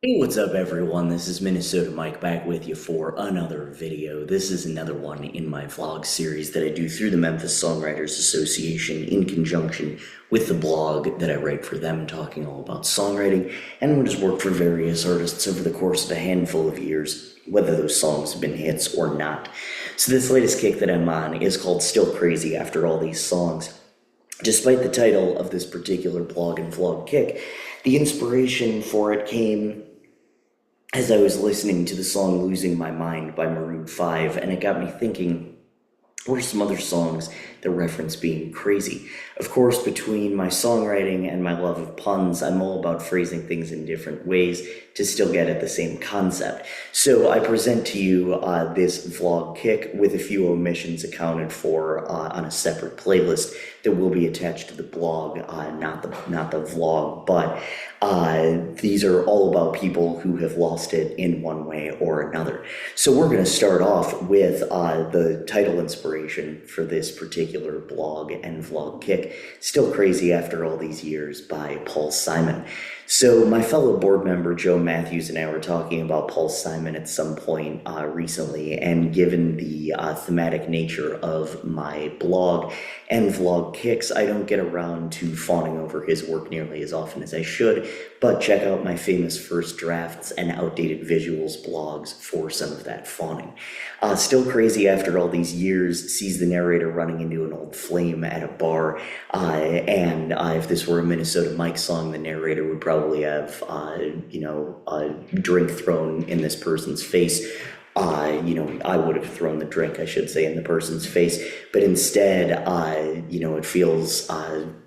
Hey, what's up, everyone? This is Minnesota Mike back with you for another video. This is another one in my vlog series that I do through the Memphis Songwriters Association in conjunction with the blog that I write for them, talking all about songwriting and what has worked for various artists over the course of a handful of years, whether those songs have been hits or not. So this latest kick that I'm on is called Still Crazy After All These Songs. Despite the title of this particular blog and vlog kick, the inspiration for it came as I was listening to the song Losing My Mind by Maroon 5, and it got me thinking, what are some other songs that reference being crazy? Of course, between my songwriting and my love of puns, I'm all about phrasing things in different ways to still get at the same concept. So I present to you this vlog kick with a few omissions accounted for on a separate playlist that will be attached to the blog, not the vlog, but these are all about people who have lost it in one way or another. So we're going to start off with the title inspiration for this particular blog and vlog kick, Still Crazy After All These Years by Paul Simon. So my fellow board member Joe Matthews and I were talking about Paul Simon at some point recently, and given the thematic nature of my blog and vlog kicks, I don't get around to fawning over his work nearly as often as I should, but check out my famous first drafts and outdated visuals blogs for some of that fawning. Still Crazy After All These Years sees the narrator running into an old flame at a bar, and if this were a Minnesota Mike song, the narrator would probably have, a drink thrown in this person's face. I would have thrown the drink, I should say, in the person's face, but instead, it feels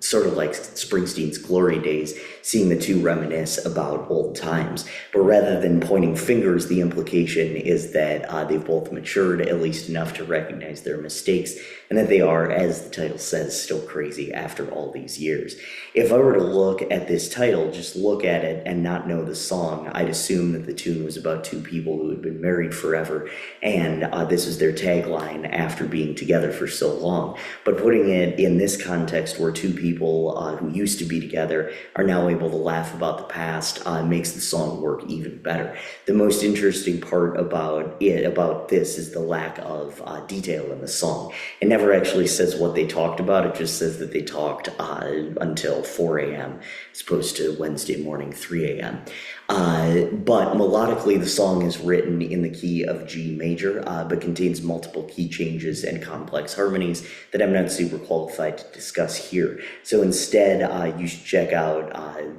sort of like Springsteen's Glory Days, seeing the two reminisce about old times. But rather than pointing fingers, the implication is that they've both matured at least enough to recognize their mistakes, and that they are, as the title says, still crazy after all these years. If I were to look at this title, just look at it and not know the song, I'd assume that the tune was about two people who had been married forever, and this is their tagline after being together for so long. But putting it in this context where two people who used to be together are now able to laugh about the past makes the song work even better. The most interesting part about this is the lack of detail in the song. It never actually says what they talked about, it just says that they talked until 4 a.m. as opposed to Wednesday morning 3 a.m. But melodically, the song is written in the key of G major, but contains multiple key changes and complex harmonies that I'm not super qualified to discuss here. So instead, you should check out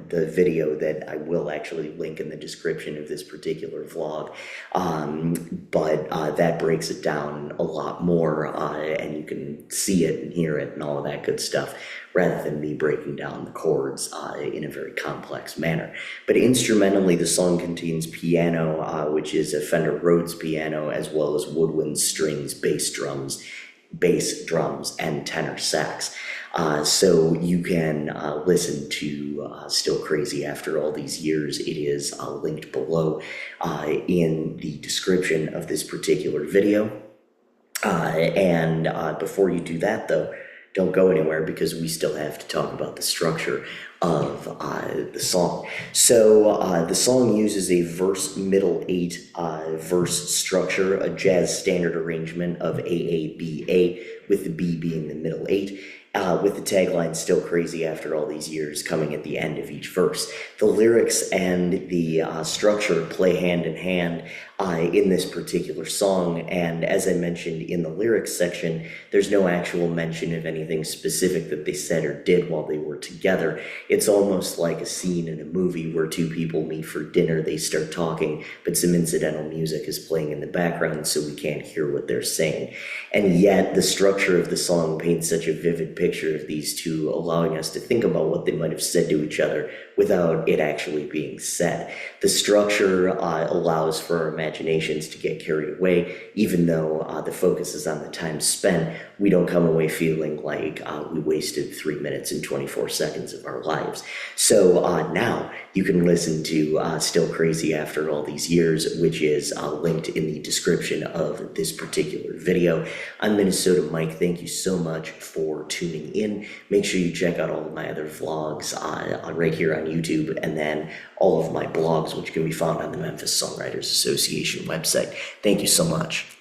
the video that I will actually link in the description of this particular vlog. But that breaks it down a lot more, and you can see it and hear it and all of that good stuff, rather than me breaking down the chords in a very complex manner. But instrumentally, the song contains piano, which is a Fender Rhodes piano, as well as woodwind, strings, bass drums, and tenor sax. So you can listen to Still Crazy After All These Years. It is linked below in the description of this particular video. And before you do that, though, don't go anywhere, because we still have to talk about the structure of the song. So the song uses a verse middle eight verse structure, a jazz standard arrangement of AABA, with the B being the middle eight, with the tagline "Still Crazy After All These Years" coming at the end of each verse. The lyrics and the structure play hand in hand in this particular song, and as I mentioned in the lyrics section, there's no actual mention of anything specific that they said or did while they were together. It's almost like a scene in a movie where two people meet for dinner, they start talking, but some incidental music is playing in the background, so we can't hear what they're saying. And yet, the structure of the song paints such a vivid picture of these two, allowing us to think about what they might have said to each other without it actually being said. The structure allows for our imaginations to get carried away, even though the focus is on the time spent. We don't come away feeling like we wasted 3 minutes and 24 seconds of our lives. So now you can listen to Still Crazy After All These Years, which is linked in the description of this particular video. I'm Minnesota Mike. Thank you so much for tuning in. Make sure you check out all of my other vlogs right here on on YouTube, and then all of my blogs, which can be found on the Memphis Songwriters Association website. Thank you so much.